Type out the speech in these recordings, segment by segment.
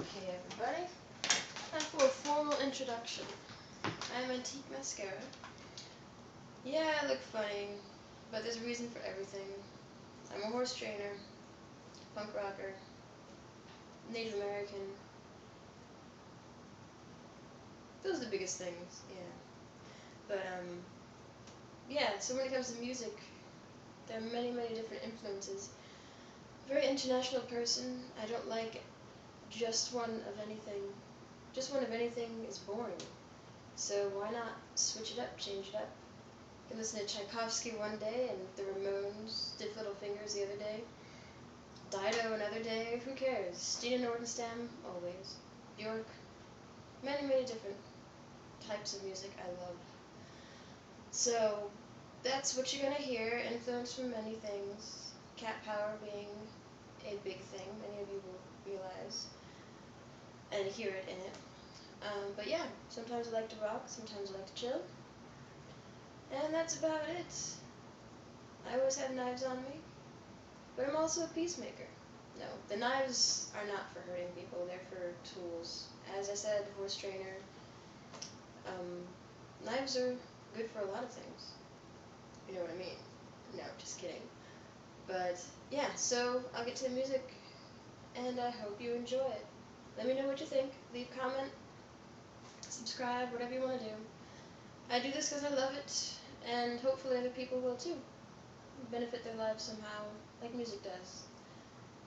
Okay, everybody, time for a formal introduction. I'm Antique Mascara. Yeah, I look funny, but there's a reason for everything. I'm a horse trainer, punk rocker, Native American. Those are the biggest things, yeah. But, yeah, so when it comes to music, there are many, many different influences. Very international person. I don't like just one of anything. Just one of anything is boring. So why not switch it up, change it up? You can listen to Tchaikovsky one day and the Ramones, Stiff Little Fingers the other day, Dido another day, who cares? Stina Nordenstam, always. Bjork, many, many different types of music I love. So that's what you're going to hear, influence from many things, cat power being a big thing, many of you will realize and hear it in it. But yeah, sometimes I like to rock, sometimes I like to chill. And that's about it. I always have knives on me, but I'm also a peacemaker. No, the knives are not for hurting people, they're for tools. As I said, horse trainer, knives are good for a lot of things. You know what I mean? No, just kidding. But yeah, so I'll get to the music, and I hope you enjoy it. Let me know what you think. Leave a comment, subscribe, whatever you want to do. I do this because I love it, and hopefully other people will too. Benefit their lives somehow, like music does.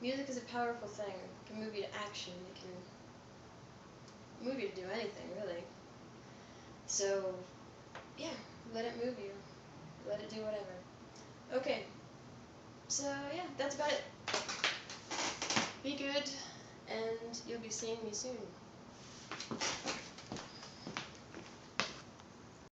Music is a powerful thing. It can move you to action. It can move you to do anything, really. So, yeah, let it move you. Let it do whatever. Okay, so yeah, that's about it. Be good, and you'll be seeing me soon.